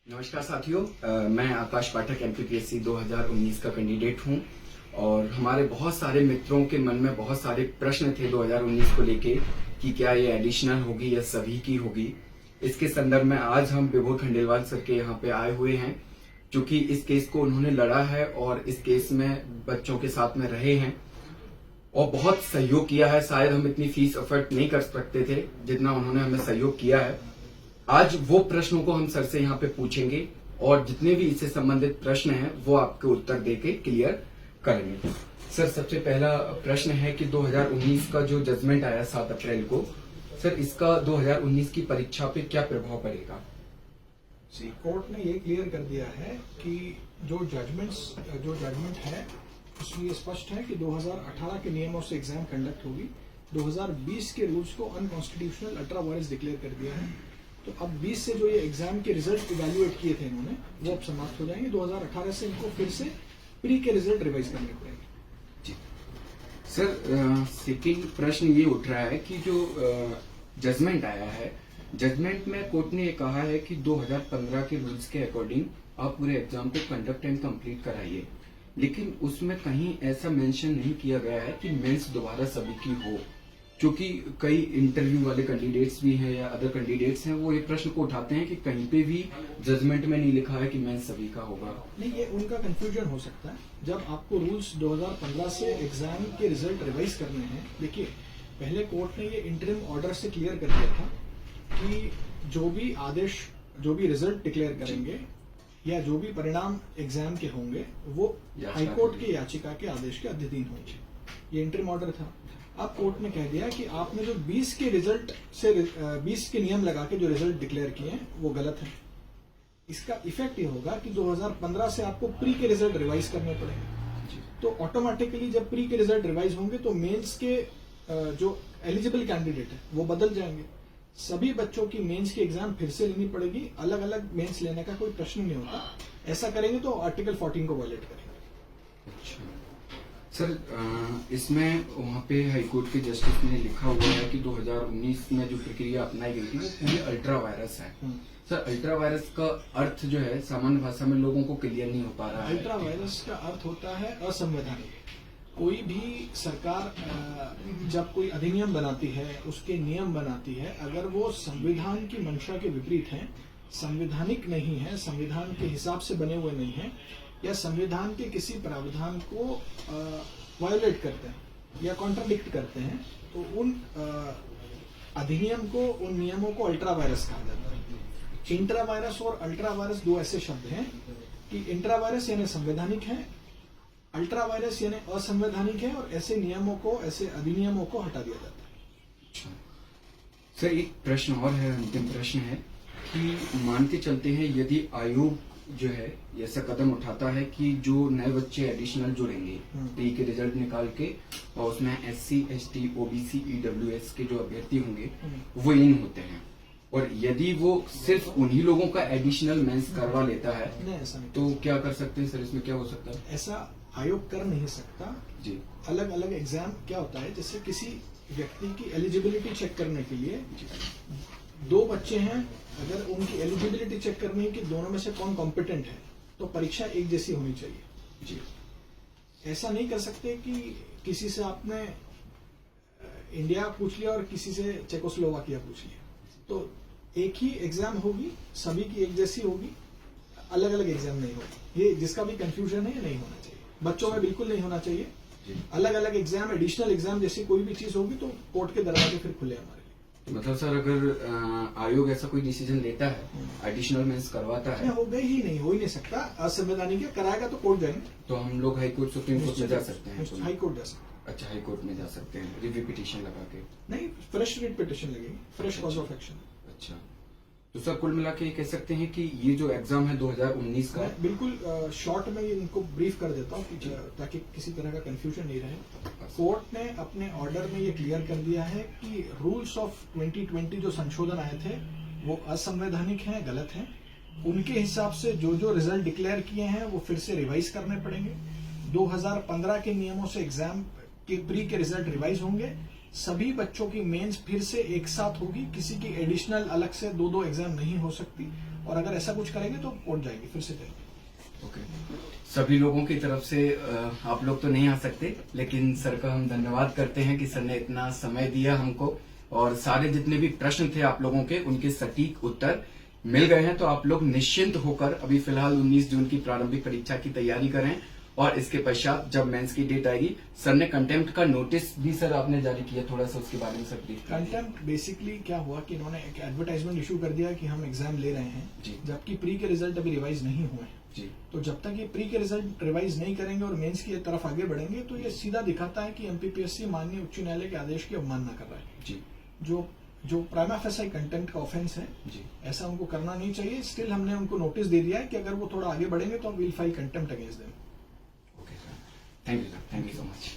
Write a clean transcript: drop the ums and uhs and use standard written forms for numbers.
नमस्कार साथियों, मैं आकाश पाठक एमपीपीएससी 2019 का कैंडिडेट हूं और हमारे बहुत सारे मित्रों के मन में बहुत सारे प्रश्न थे 2019 को लेके कि क्या ये एडिशनल होगी या सभी की होगी। इसके संदर्भ में आज हम विभोर खंडेलवाल सर के यहाँ पे आए हुए हैं, क्योंकि इस केस को उन्होंने लड़ा है और इस केस में बच्चों के साथ में रहे हैं और बहुत सहयोग किया है। शायद हम इतनी फीस अफोर्ड नहीं कर सकते थे जितना उन्होंने हमें सहयोग किया है। आज वो प्रश्नों को हम सर से यहाँ पे पूछेंगे और जितने भी इससे संबंधित प्रश्न हैं वो आपके उत्तर देके क्लियर करेंगे। सर, सबसे पहला प्रश्न है कि 2019 का जो जजमेंट आया 7 अप्रैल को, सर इसका 2019 की परीक्षा पे क्या प्रभाव पड़ेगा? कोर्ट ने ये क्लियर कर दिया है कि जो जजमेंट है उसमें ये स्पष्ट है कि 2018 के नियमों से एग्जाम कंडक्ट होगी। 2020 के रूल्स को अनकॉन्स्टिट्यूशनल अल्ट्रा वायरस डिक्लेयर कर दिया है। तो अब 20 से जो ये एग्जाम के रिजल्ट इवेल्युएट किए थे इन्होंने, वो अब समाप्त हो जाएंगे। 2018 से इनको फिर से प्री के रिजल्ट रिवाइज करने पड़ेंगे। जी सर, सेकेंड प्रश्न ये उठ रहा है कि जो जजमेंट आया है, जजमेंट में कोर्ट ने ये कहा है कि 2015 के रूल्स के अकॉर्डिंग आप पूरे एग्जाम को कंडक्ट एंड कंप्लीट कराइए, लेकिन उसमें कहीं ऐसा मेंशन नहीं किया गया है कि मेंस दोबारा सभी की हो। क्योंकि कई इंटरव्यू वाले कैंडिडेट्स भी हैं या अदर कैंडिडेट्स हैं, वो ये प्रश्न को उठाते हैं कि कहीं पे भी जजमेंट में नहीं लिखा है कि मेंस सभी का होगा। नहीं, ये उनका कंफ्यूजन हो सकता है। जब आपको रूल्स 2015 से एग्जाम के रिजल्ट रिवाइज करने हैं, देखिए पहले कोर्ट ने ये इंटरिम ऑर्डर से क्लियर कर दिया था कि जो भी आदेश, जो भी रिजल्ट डिक्लेयर करेंगे या जो भी परिणाम एग्जाम के होंगे वो हाईकोर्ट की याचिका के आदेश के अधीन होंगे। ये इंटरिम ऑर्डर था। अब कोर्ट ने कह दिया कि आपने जो 20 के रिजल्ट से 20 के नियम लगा के जो रिजल्ट डिक्लेयर किए हैं वो गलत है। इसका इफेक्ट ये होगा कि 2015 से आपको प्री के रिजल्ट रिवाइज करने पड़ेंगे। तो ऑटोमेटिकली जब प्री के रिजल्ट रिवाइज होंगे तो मेंस के जो एलिजिबल कैंडिडेट है वो बदल जाएंगे। सभी बच्चों की मेंस की एग्जाम फिर से लेनी पड़ेगी। अलग अलग मेंस लेने का कोई प्रश्न नहीं होता। ऐसा करेंगे तो आर्टिकल 14 को वायलेट करेंगे। अच्छा सर, इसमें वहाँ पे हाईकोर्ट के जस्टिस ने लिखा हुआ है कि 2019 में जो प्रक्रिया अपनाई गई थी वो पूरी अल्ट्रा वायरस है। सर, अल्ट्रा वायरस का अर्थ जो है सामान्य भाषा में लोगों को क्लियर नहीं हो पा रहा है। अल्ट्रा वायरस का अर्थ होता है असंवैधानिक। कोई भी सरकार जब कोई अधिनियम बनाती है, उसके नियम बनाती है, अगर वो संविधान की मंशा के विपरीत है, संवैधानिक नहीं है, संविधान के हिसाब से बने हुए नहीं है, या संविधान के किसी प्रावधान को वायोलेट करते हैं या कॉन्ट्राडिक्ट करते हैं, तो उन अधिनियम को, उन नियमों को अल्ट्रा वायरस कहा जाता है। इंट्रा वायरस और अल्ट्रा वायरस दो ऐसे शब्द हैं कि इंट्रा वायरस यानी संवैधानिक है, अल्ट्रा वायरस यानी असंवैधानिक है, और ऐसे नियमों को, ऐसे अधिनियमों को हटा दिया जाता है। अच्छा सर, एक प्रश्न और है, अंतिम प्रश्न है कि मान के चलते हैं यदि आयोग जो है ऐसा कदम उठाता है कि जो नए बच्चे एडिशनल जुड़ेंगे प्री के रिजल्ट निकाल के और उसमें SC, ST, OBC, EWS के जो अभ्यर्थी होंगे वो इन होते हैं, और यदि वो सिर्फ उन्हीं लोगों का एडिशनल मेंस करवा लेता है, नहीं, ऐसा नहीं, तो क्या कर सकते हैं सर? इसमें क्या हो सकता है? ऐसा आयोग कर नहीं सकता जी। अलग अलग एग्जाम क्या होता है, जैसे किसी व्यक्ति की एलिजिबिलिटी चेक करने के लिए दो बच्चे हैं, अगर उनकी एलिजिबिलिटी चेक करनी है कि दोनों में से कौन कॉम्पिटेंट है, तो परीक्षा एक जैसी होनी चाहिए। जी। ऐसा नहीं कर सकते कि किसी से आपने इंडिया पूछ लिया और किसी से चेकोस्लोवाकिया पूछ लिया, तो एक ही एग्जाम होगी, सभी की एक जैसी होगी, अलग अलग एग्जाम नहीं होगी। ये जिसका भी कंफ्यूजन है, ये नहीं होना चाहिए। बच्चों में बिल्कुल नहीं होना चाहिए। अलग अलग एग्जाम, एडिशनल एग्जाम जैसी कोई भी चीज होगी तो कोर्ट के दरवाजे फिर खुले हमारे लिए। मतलब सर, अगर आयोग ऐसा कोई डिसीजन लेता है, एडिशनल मेंस करवाता है, हो गई ही नहीं, हो ही नहीं सकता, असंवैधानिक है, कराएगा तो कोर्ट जाएंगे, तो हम लोग हाई कोर्ट, सुप्रीम कोर्ट में जा सकते हैं। हाई कोर्ट जा सकते हैं। अच्छा, हाई कोर्ट में जा सकते हैं रिव्यू पिटीशन लगा के? नहीं, फ्रेश रिट पिटीशन लगेगी, फ्रेश कॉज ऑफ एक्शन। अच्छा, तो सर कुल मिला के कह सकते हैं कि ये जो एग्जाम है 2019 का, मैं बिल्कुल शॉर्ट में इनको ब्रीफ कर देता हूँ ताकि किसी तरह का कंफ्यूजन नहीं रहे। कोर्ट ने अपने ऑर्डर में ये क्लियर कर दिया है कि रूल्स ऑफ 2020 जो संशोधन आए थे वो असंवैधानिक हैं, गलत हैं। उनके हिसाब से जो जो रिजल्ट डिक्लेयर किए हैं वो फिर से रिवाइज करने पड़ेंगे। 2015 के नियमों से एग्जाम के प्री के रिजल्ट रिवाइज होंगे। सभी बच्चों की मेंस फिर से एक साथ होगी, किसी की एडिशनल अलग से दो एग्जाम नहीं हो सकती, और अगर ऐसा कुछ करेंगे तो कोर्ट जाएगी, फिर से जाएगी। ओके, सभी लोगों की तरफ से आप लोग तो नहीं आ सकते, लेकिन सर का हम धन्यवाद करते हैं कि सर ने इतना समय दिया हमको, और सारे जितने भी प्रश्न थे आप लोगों के, उनके सटीक उत्तर मिल गए हैं। तो आप लोग निश्चिंत होकर अभी फिलहाल 19 जून की प्रारंभिक परीक्षा की तैयारी करें, और इसके पश्चात जब मेंस की डेट आएगी, सर ने कंटेम्प्ट का नोटिस भी सर आपने जारी किया, थोड़ा सा उसके बारे में सर प्लीज। कंटेम्प्ट बेसिकली क्या हुआ कि इन्होंने एक एडवर्टाइजमेंट इशू कर दिया कि हम एग्जाम ले रहे हैं, जी। जबकि प्री के रिजल्ट अभी रिवाइज नहीं हुए हैं। जी। तो जब तक ये प्री के रिजल्ट रिवाइज नहीं करेंगे और मेंस की तरफ आगे बढ़ेंगे, तो ये सीधा दिखाता है कि एमपीपीएससी माननीय उच्च न्यायालय के आदेश की अवमानना कर रहा है। जी। जो प्राइमा फेसाई कंटेम्प्ट का ऑफेंस है, जी। ऐसा उनको करना नहीं चाहिए। स्टिल हमने उनको नोटिस दे दिया है कि अगर वो थोड़ा आगे बढ़ेंगे तो will file contempt against them. Okay sir, thank you sir, thank you so much.